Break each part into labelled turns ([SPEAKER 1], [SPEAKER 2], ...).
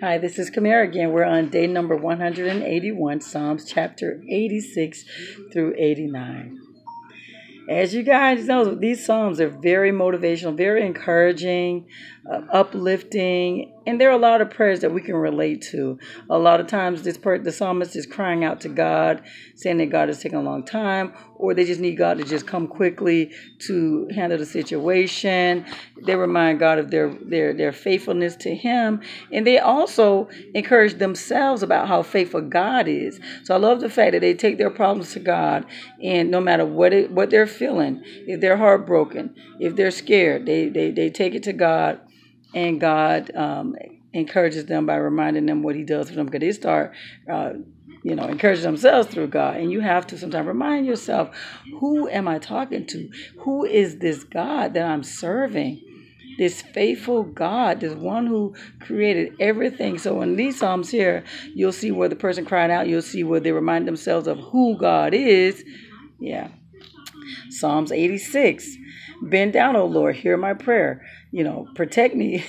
[SPEAKER 1] Hi, this is Kamera again. We're on day number 181, Psalms chapter 86 through 89. As you guys know, these Psalms are very motivational, very encouraging, uplifting, and there are a lot of prayers that we can relate to. A lot of times the psalmist is crying out to God, saying that God is taking a long time, or they just need God to just come quickly to handle the situation. They remind God of their faithfulness to Him, and they also encourage themselves about how faithful God is. So I love the fact that they take their problems to God, and no matter what they're feeling, if they're heartbroken, if they're scared, they take it to God, and God encourages them by reminding them what He does for them, because they start encouraging themselves through God. And you have to sometimes remind yourself, who am I talking to? Who is this God that I'm serving? This faithful God, this one who created everything. So in these Psalms here, you'll see where the person cried out. You'll see where they remind themselves of who God is. Yeah. Psalms 86. Bend down, O Lord, hear my prayer. Protect me.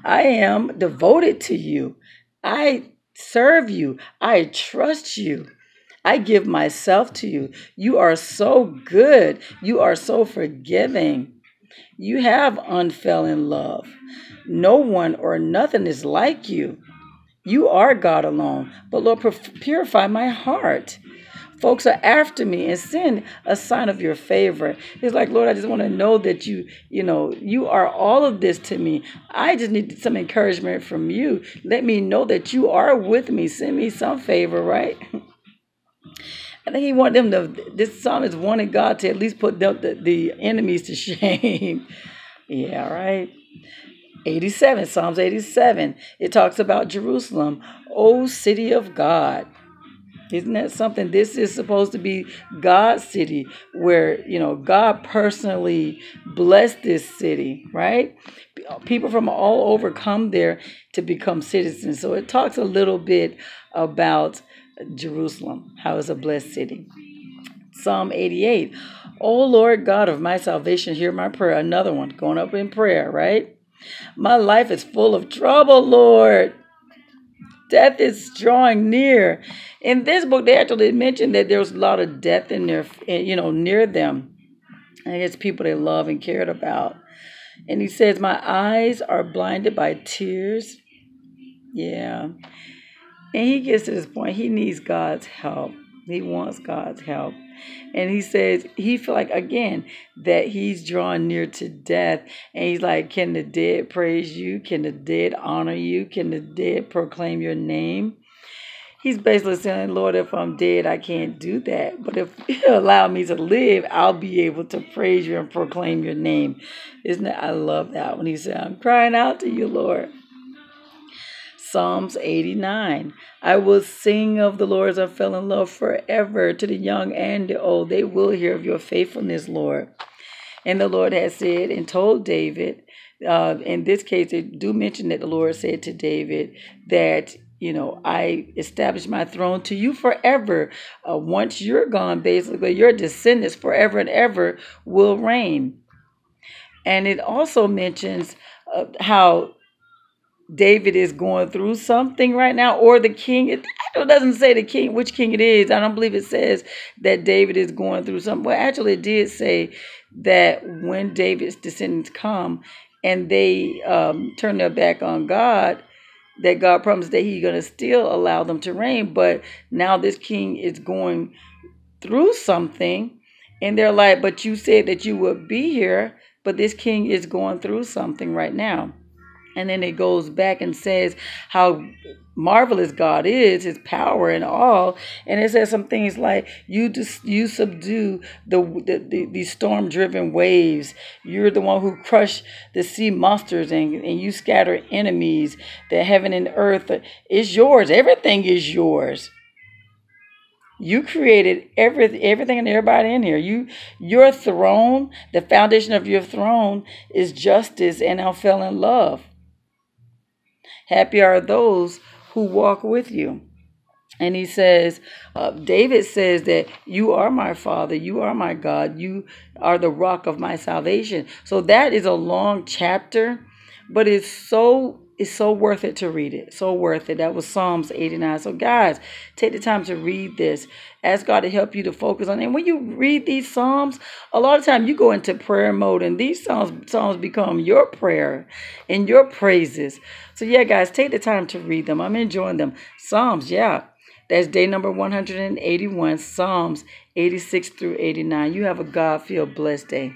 [SPEAKER 1] I am devoted to you. I serve you. I trust you. I give myself to you. You are so good. You are so forgiving. You have unfailing love. No one or nothing is like you. You are God alone. But Lord, purify my heart. Folks are after me, and send a sign of your favor. It's like, Lord, I just want to know that you are all of this to me. I just need some encouragement from you. Let me know that you are with me. Send me some favor, right? I think this psalmist wanted God to at least put the enemies to shame. Yeah, right. 87, Psalms 87. It talks about Jerusalem, O city of God. Isn't that something? This is supposed to be God's city, where, God personally blessed this city, right? People from all over come there to become citizens. So it talks a little bit about Jerusalem, how it's a blessed city. Psalm 88. O Lord God of my salvation, hear my prayer. Another one, going up in prayer, right? My life is full of trouble, Lord. Death is drawing near. In this book, they actually mentioned that there was a lot of death in their, near them. And it's people they love and cared about. And he says, my eyes are blinded by tears. Yeah. And he gets to this point, he needs God's help. He wants God's help. And he says he feel like, again, that he's drawn near to death. And he's like, can the dead praise you? Can the dead honor you? Can the dead proclaim your name? He's basically saying, Lord, if I'm dead, I can't do that. But if you allow me to live, I'll be able to praise you and proclaim your name. Isn't it? I love that when he said, I'm crying out to you, Lord. Psalms 89. I will sing of the Lord's unfailing love forever. To the young and the old, they will hear of your faithfulness, Lord. And the Lord has said and told David, in this case, they do mention that the Lord said to David that, I establish my throne to you forever. Once you're gone, basically, your descendants forever and ever will reign. And it also mentions how David is going through something right now, or the king. It doesn't say the king, which king it is. I don't believe it says that David is going through something. Well, actually, it did say that when David's descendants come and they turn their back on God, that God promised that He's going to still allow them to reign. But now this king is going through something, and they're like, but you said that you would be here, but this king is going through something right now. And then it goes back and says how marvelous God is, His power and all. And it says some things like, you subdue the storm-driven waves. You're the one who crushed the sea monsters, and you scatter enemies. The heaven and earth is yours. Everything is yours. You created everything and everybody in here. Your throne, the foundation of your throne is justice and unfailing love. Happy are those who walk with you. And he says, David says that you are my Father, you are my God, you are the rock of my salvation. So that is a long chapter, but it's so It's so worth it to read it. So worth it. That was Psalms 89. So guys, take the time to read this. Ask God to help you to focus on it. And when you read these Psalms, a lot of time you go into prayer mode, and these Psalms become your prayer and your praises. So yeah, guys, take the time to read them. I'm enjoying them. Psalms, yeah. That's day number 181, Psalms 86 through 89. You have a God-filled blessed day.